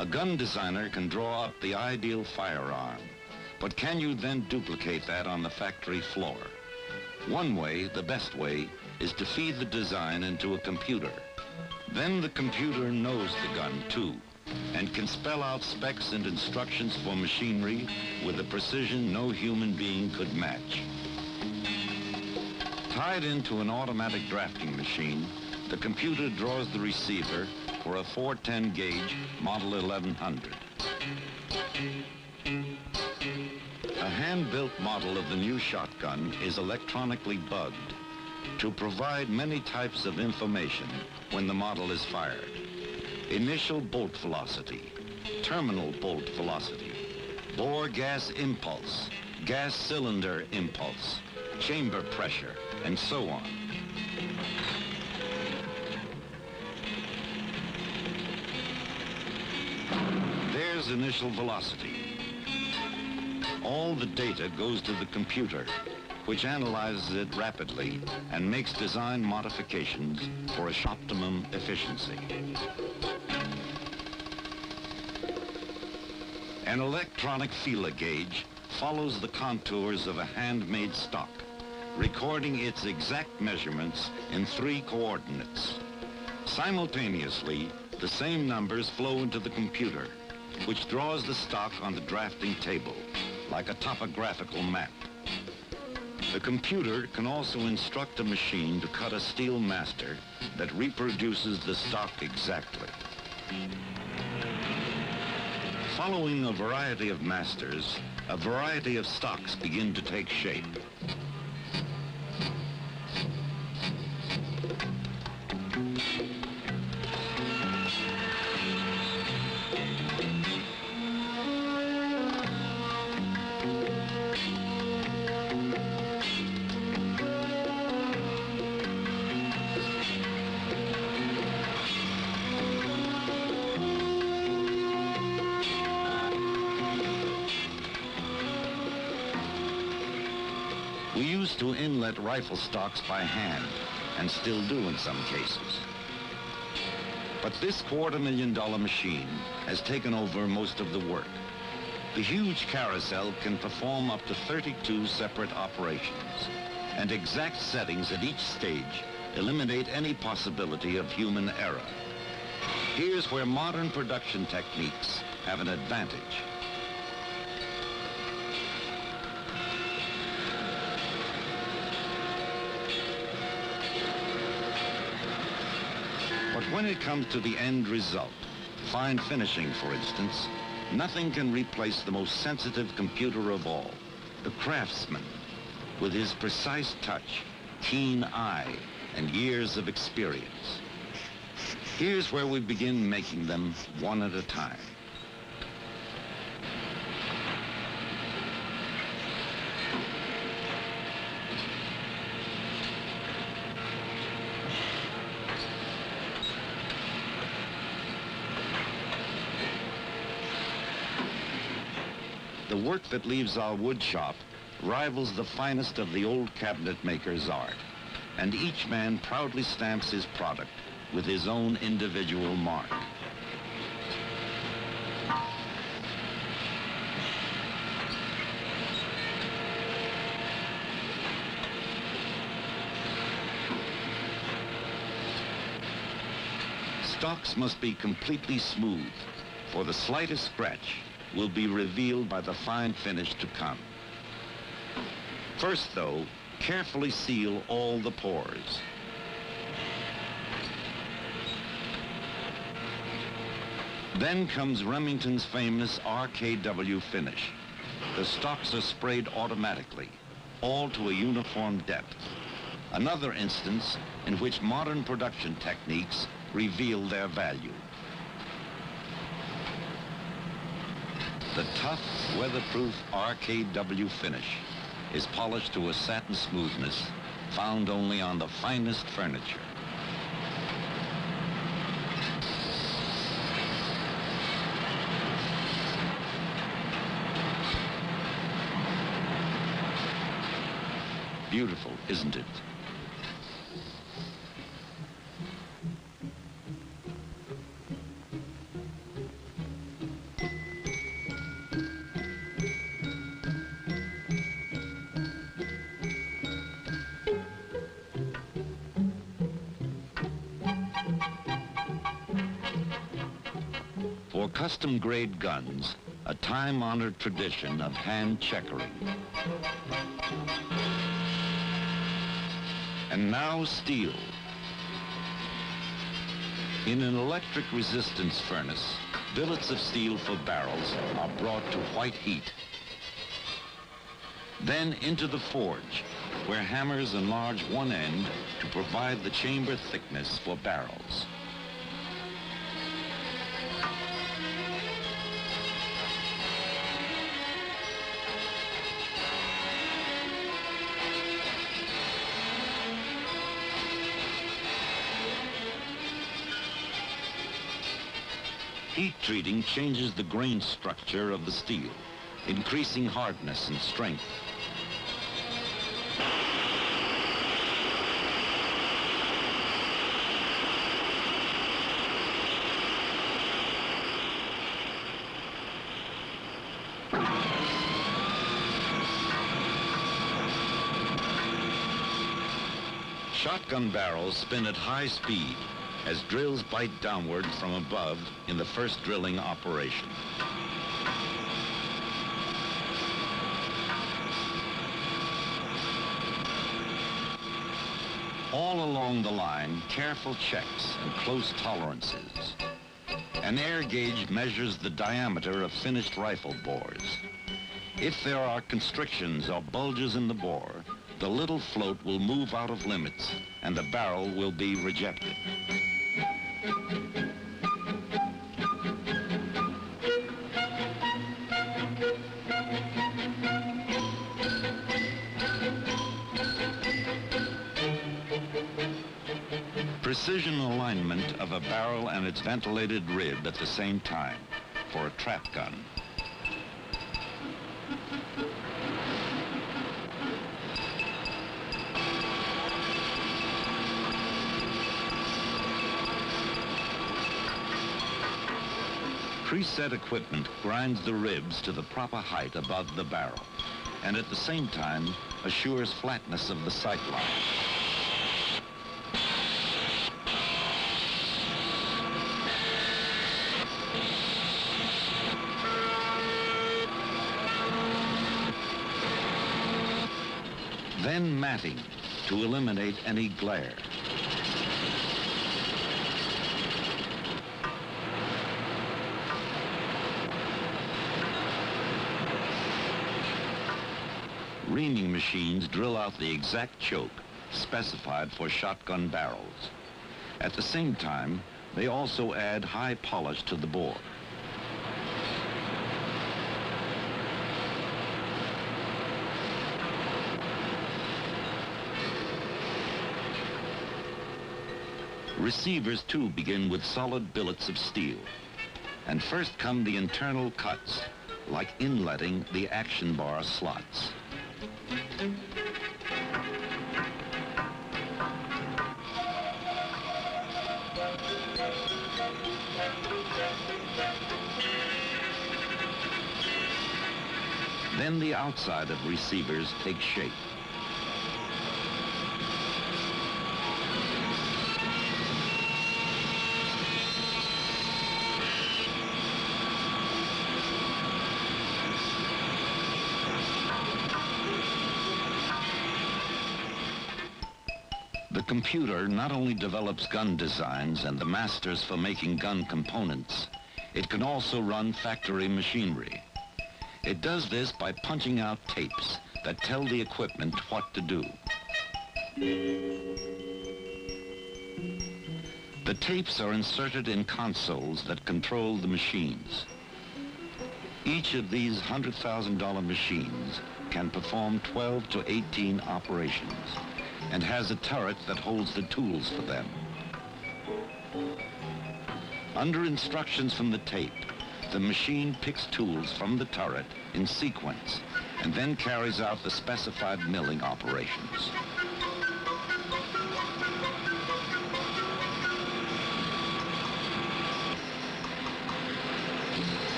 A gun designer can draw up the ideal firearm, but can you then duplicate that on the factory floor? One way, the best way, is to feed the design into a computer. Then the computer knows the gun too, and can spell out specs and instructions for machinery with a precision no human being could match. Tied into an automatic drafting machine, the computer draws the receiver for a 410 gauge Model 1100. A hand-built model of the new shotgun is electronically bugged to provide many types of information when the model is fired. Initial bolt velocity, terminal bolt velocity, bore gas impulse, gas cylinder impulse, chamber pressure, and so on. There's initial velocity. All the data goes to the computer, which analyzes it rapidly and makes design modifications for optimum efficiency. An electronic feeler gauge follows the contours of a handmade stock, recording its exact measurements in 3 coordinates. Simultaneously, the same numbers flow into the computer, which draws the stock on the drafting table, like a topographical map. The computer can also instruct a machine to cut a steel master that reproduces the stock exactly. Following a variety of masters, a variety of stocks begin to take shape. We used to inlet rifle stocks by hand, and still do in some cases. But this $250,000 machine has taken over most of the work. The huge carousel can perform up to 32 separate operations, and exact settings at each stage eliminate any possibility of human error. Here's where modern production techniques have an advantage. But when it comes to the end result, fine finishing, for instance, nothing can replace the most sensitive computer of all, the craftsman, with his precise touch, keen eye, and years of experience. Here's where we begin making them one at a time. The work that leaves our wood shop rivals the finest of the old cabinet maker's art, and each man proudly stamps his product with his own individual mark. Stocks must be completely smooth, for the slightest scratch will be revealed by the fine finish to come. First, though, carefully seal all the pores. Then comes Remington's famous RKW finish. The stocks are sprayed automatically, all to a uniform depth. Another instance in which modern production techniques reveal their value. The tough, weatherproof RKW finish is polished to a satin smoothness found only on the finest furniture. Beautiful, isn't it? For custom-grade guns, a time-honored tradition of hand checkering. And now steel. In an electric resistance furnace, billets of steel for barrels are brought to white heat. Then into the forge, where hammers enlarge one end to provide the chamber thickness for barrels. Heat treating changes the grain structure of the steel, increasing hardness and strength. Shotgun barrels spin at high speed as drills bite downward from above in the first drilling operation. All along the line, careful checks and close tolerances. An air gauge measures the diameter of finished rifle bores. If there are constrictions or bulges in the bore, the little float will move out of limits and the barrel will be rejected. Precision alignment of a barrel and its ventilated rib at the same time for a trap gun. Preset equipment grinds the ribs to the proper height above the barrel, and at the same time assures flatness of the sight line. Then matting to eliminate any glare. Reaming machines drill out the exact choke specified for shotgun barrels. At the same time, they also add high polish to the bore. Receivers too begin with solid billets of steel. And first come the internal cuts, like inletting the action bar slots. Then the outside of receivers takes shape. The computer not only develops gun designs and the masters for making gun components, it can also run factory machinery. It does this by punching out tapes that tell the equipment what to do. The tapes are inserted in consoles that control the machines. Each of these $100,000 machines can perform 12 to 18 operations and has a turret that holds the tools for them. Under instructions from the tape, the machine picks tools from the turret in sequence and then carries out the specified milling operations.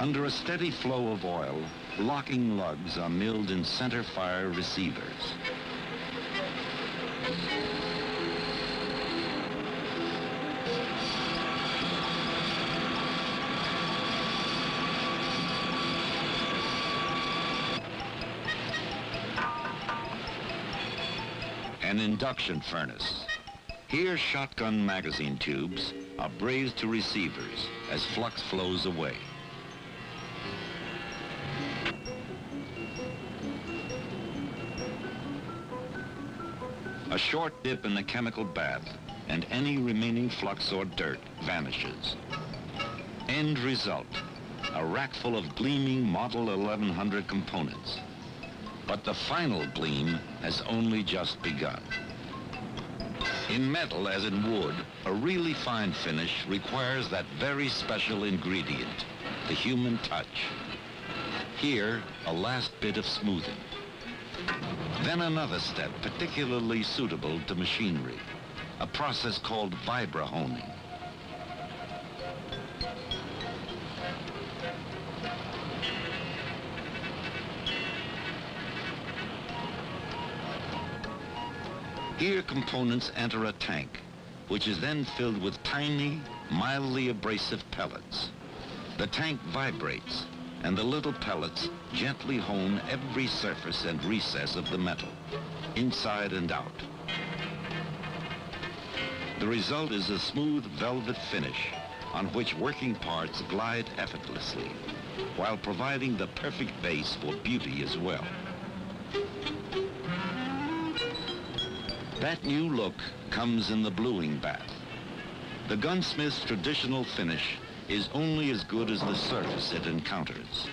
Under a steady flow of oil, locking lugs are milled in center fire receivers. An induction furnace. Here, shotgun magazine tubes are brazed to receivers as flux flows away. A short dip in the chemical bath, and any remaining flux or dirt vanishes. End result, a rack full of gleaming Model 1100 components. But the final gleam has only just begun. In metal, as in wood, a really fine finish requires that very special ingredient, the human touch. Here, a last bit of smoothing. Then another step particularly suitable to machinery, a process called vibra-honing. Here, components enter a tank, which is then filled with tiny, mildly abrasive pellets. The tank vibrates, and the little pellets gently hone every surface and recess of the metal, inside and out. The result is a smooth velvet finish on which working parts glide effortlessly, while providing the perfect base for beauty as well. That new look comes in the bluing bath. The gunsmith's traditional finish is only as good as the surface it encounters.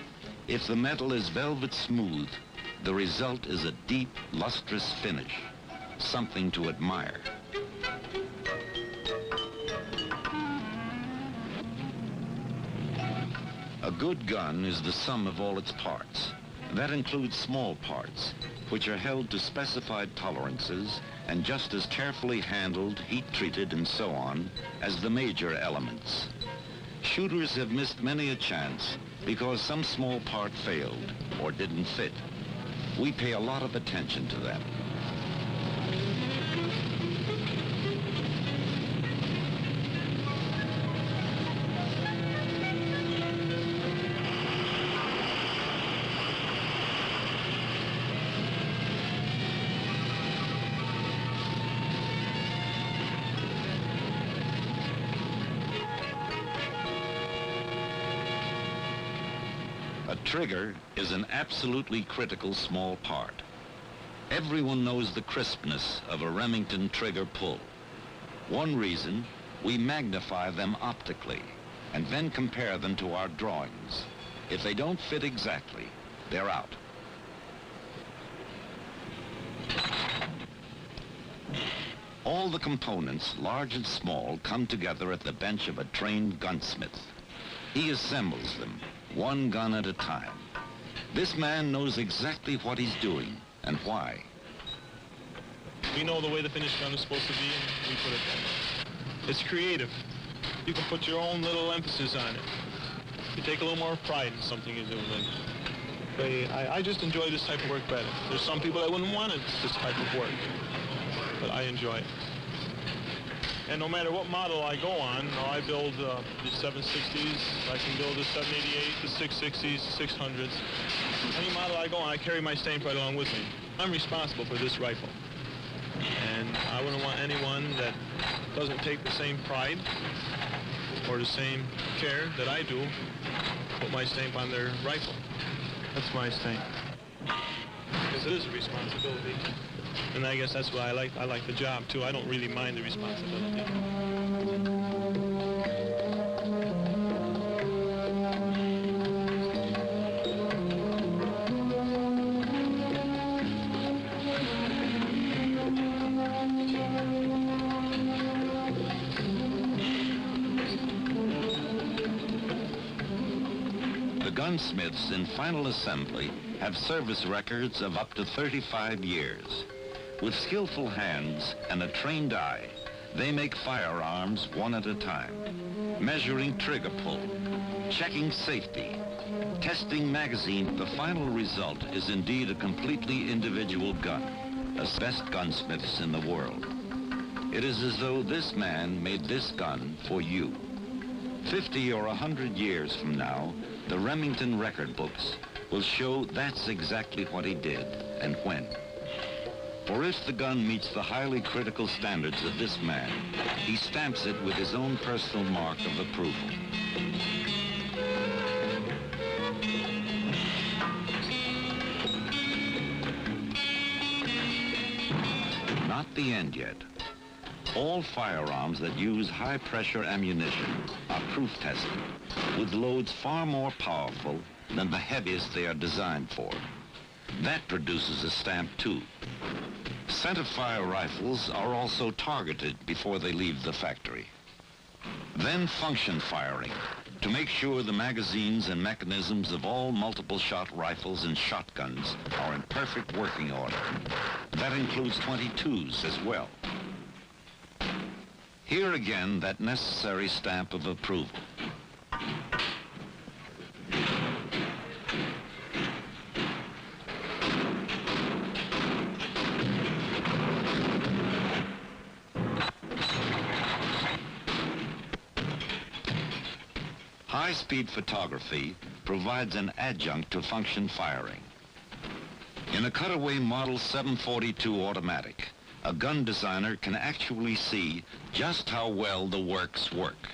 If the metal is velvet smooth, the result is a deep, lustrous finish, something to admire. A good gun is the sum of all its parts. That includes small parts, which are held to specified tolerances and just as carefully handled, heat-treated, and so on, as the major elements. Shooters have missed many a chance because some small part failed or didn't fit. We pay a lot of attention to that. A trigger is an absolutely critical small part. Everyone knows the crispness of a Remington trigger pull. One reason, we magnify them optically and then compare them to our drawings. If they don't fit exactly, they're out. All the components, large and small, come together at the bench of a trained gunsmith. He assembles them, one gun at a time. This man knows exactly what he's doing and why. We know the way the finished gun is supposed to be, and we put it there. It's creative. You can put your own little emphasis on it. You take a little more pride in something you do. I just enjoy this type of work better. There's some people that wouldn't want this type of work, but I enjoy it. And no matter what model I go on, I build the 760s, I can build the 788, the 660s, the 600s. Any model I go on, I carry my stamp right along with me. I'm responsible for this rifle. And I wouldn't want anyone that doesn't take the same pride or the same care that I do put my stamp on their rifle. That's my stamp. Because it is a responsibility. And I guess that's why I like the job, too. I don't really mind the responsibility. The gunsmiths in final assembly have service records of up to 35 years. With skillful hands and a trained eye, they make firearms one at a time, measuring trigger pull, checking safety, testing magazine, the final result is indeed a completely individual gun, as best gunsmiths in the world. It is as though this man made this gun for you. 50 or 100 years from now, the Remington record books will show that's exactly what he did and when. For if the gun meets the highly critical standards of this man, he stamps it with his own personal mark of approval. Not the end yet. All firearms that use high-pressure ammunition are proof-tested with loads far more powerful than the heaviest they are designed for. That produces a stamp, too. Centerfire rifles are also targeted before they leave the factory. Then function firing, to make sure the magazines and mechanisms of all multiple-shot rifles and shotguns are in perfect working order. That includes 22s as well. Here again, that necessary stamp of approval. High-speed photography provides an adjunct to function firing. In a cutaway Model 742 automatic, a gun designer can actually see just how well the works work.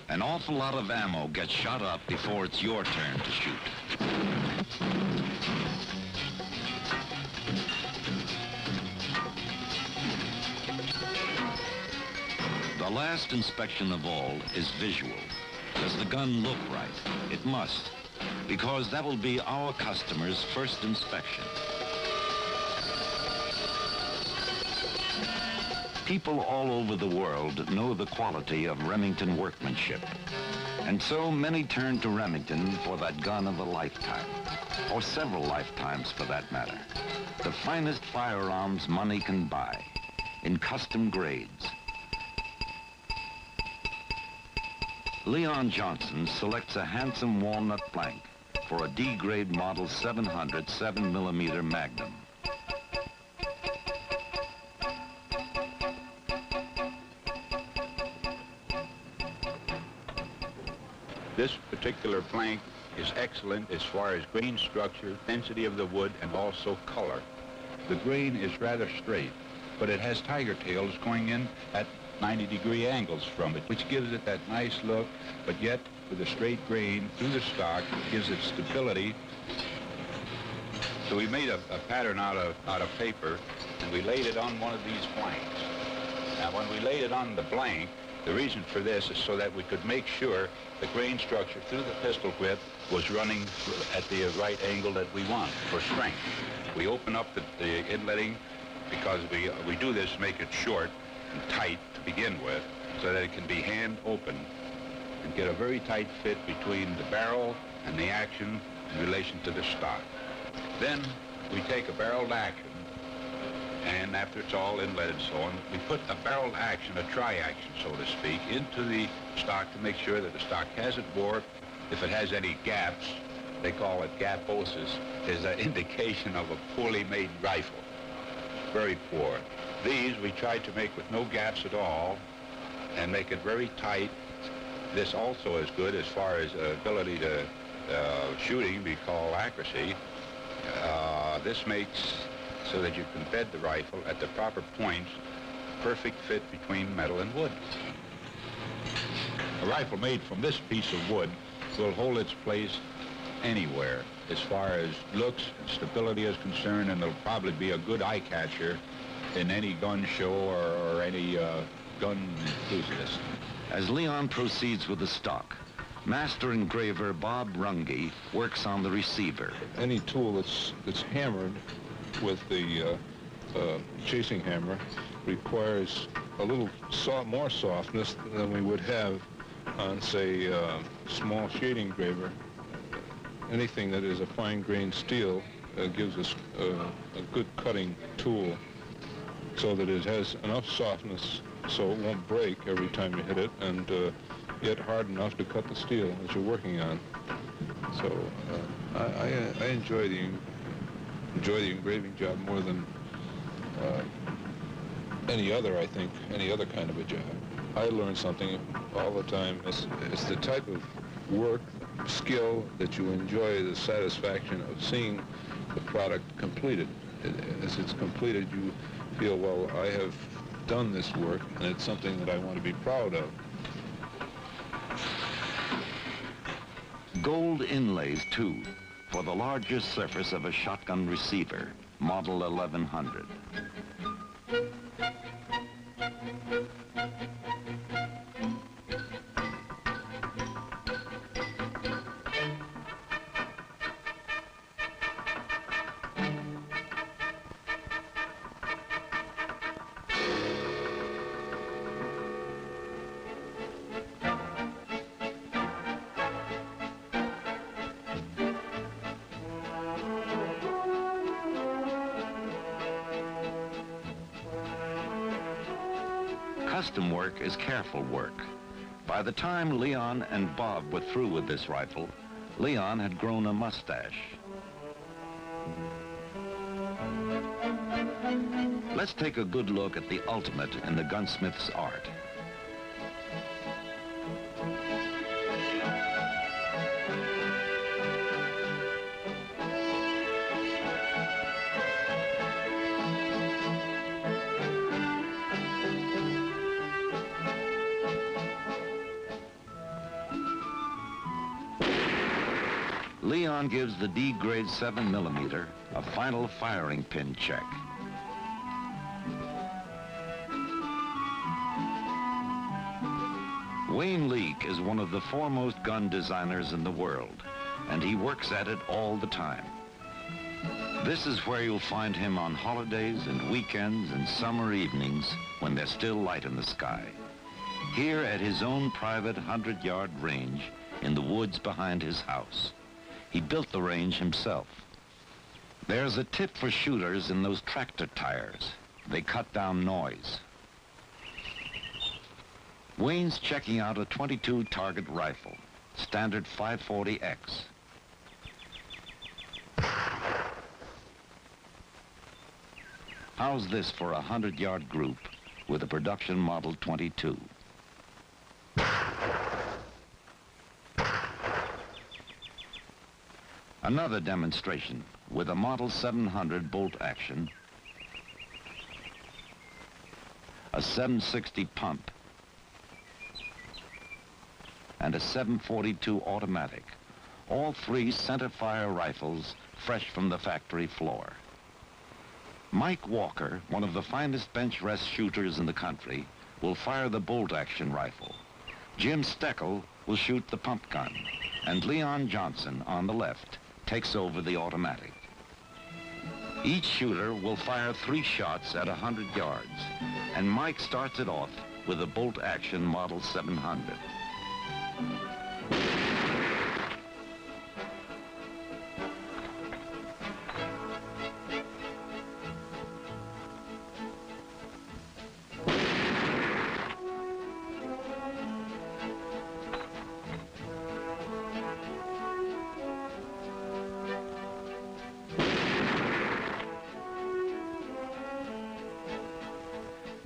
An awful lot of ammo gets shot up before it's your turn to shoot. The last inspection of all is visual. Does the gun look right? It must, because that will be our customer's first inspection. People all over the world know the quality of Remington workmanship. And so many turn to Remington for that gun of a lifetime, or several lifetimes for that matter. The finest firearms money can buy, in custom grades. Leon Johnson selects a handsome walnut blank for a D-grade Model 700 7mm Magnum. This particular blank is excellent as far as grain structure, density of the wood, and also color. The grain is rather straight, but it has tiger tails going in at 90-degree angles from it, which gives it that nice look, but yet with a straight grain through the stock gives it stability. So we made a pattern out of paper, and we laid it on one of these blanks. Now when we laid it on the blank, the reason for this is so that we could make sure the grain structure through the pistol grip was running at the right angle that we want for strength. We open up the inletting because we do this to make it short and tight to begin with, so that it can be hand open and get a very tight fit between the barrel and the action in relation to the stock. Then we take a barreled action, and after it's all inlet and so on, we put a barreled action, a tri-action so to speak, into the stock to make sure that the stock hasn't warped. If it has any gaps, they call it gaposis, is an indication of a poorly made rifle. Very poor. These we tried to make with no gaps at all and make it very tight. This also is good as far as ability to shooting, we call accuracy. This makes so that you can bed the rifle at the proper points, perfect fit between metal and wood. A rifle made from this piece of wood will hold its place anywhere as far as looks and stability is concerned, and it'll probably be a good eye catcher in any gun show or any gun enthusiast. As Leon proceeds with the stock, master engraver Bob Runge works on the receiver. Any tool that's hammered with the chasing hammer requires a little more softness than we would have on, say, small shading engraver. Anything that is a fine-grained steel gives us a good cutting tool so that it has enough softness so it won't break every time you hit it, and yet hard enough to cut the steel that you're working on. So I enjoy the engraving job more than any other, I think, any other kind of a job. I learn something all the time. It's the type of work, skill that you enjoy, the satisfaction of seeing the product completed. As it's completed, you feel, well, I have done this work, and it's something that I want to be proud of. Gold inlays, too, for the largest surface of a shotgun receiver, model 1100. Custom work is careful work. By the time Leon and Bob were through with this rifle, Leon had grown a mustache. Let's take a good look at the ultimate in the gunsmith's art. Leon gives the D-grade 7mm a final firing pin check. Wayne Leake is one of the foremost gun designers in the world, and he works at it all the time. This is where you'll find him on holidays and weekends and summer evenings when there's still light in the sky. Here at his own private 100-yard range in the woods behind his house. He built the range himself. There's a tip for shooters in those tractor tires. They cut down noise. Wayne's checking out a .22 target rifle, standard 540X. How's this for a 100-yard group with a production model .22? Another demonstration with a Model 700 bolt action, a 760 pump, and a 742 automatic. All three center-fire rifles fresh from the factory floor. Mike Walker, one of the finest bench rest shooters in the country, will fire the bolt action rifle. Jim Steckel will shoot the pump gun, and Leon Johnson on the left takes over the automatic. Each shooter will fire 3 shots at 100 yards, and Mike starts it off with a bolt-action Model 700.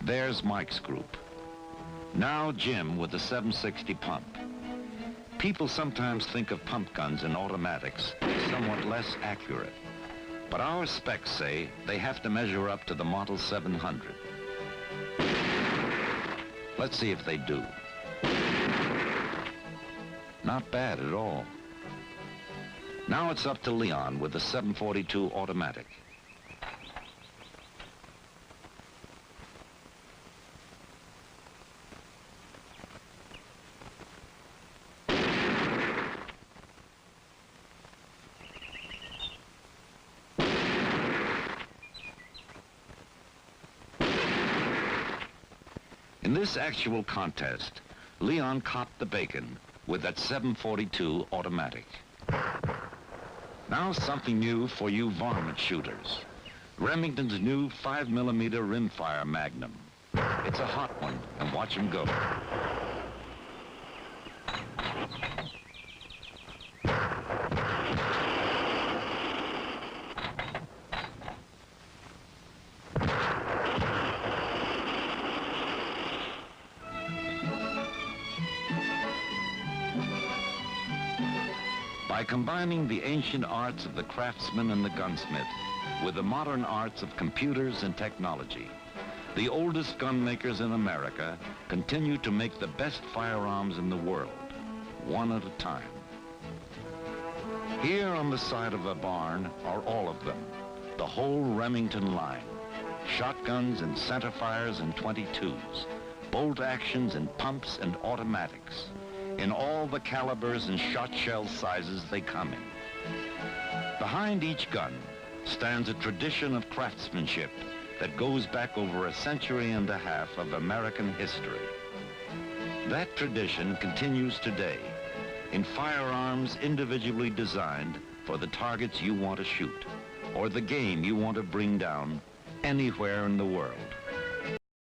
There's Mike's group. Now Jim with the 760 pump. People sometimes think of pump guns and automatics as somewhat less accurate, but our specs say they have to measure up to the Model 700. Let's see if they do. Not bad at all. Now it's up to Leon with the 742 automatic. In this actual contest, Leon copped the bacon with that 742 automatic. Now something new for you varmint shooters. Remington's new 5mm rimfire Magnum. It's a hot one, and watch him go. By combining the ancient arts of the craftsman and the gunsmith with the modern arts of computers and technology, the oldest gun makers in America continue to make the best firearms in the world, one at a time. Here on the side of the barn are all of them, the whole Remington line. Shotguns and centerfires and 22s, bolt actions and pumps and automatics, in all the calibers and shot shell sizes they come in. Behind each gun stands a tradition of craftsmanship that goes back over a century and a half of American history. That tradition continues today in firearms individually designed for the targets you want to shoot or the game you want to bring down anywhere in the world.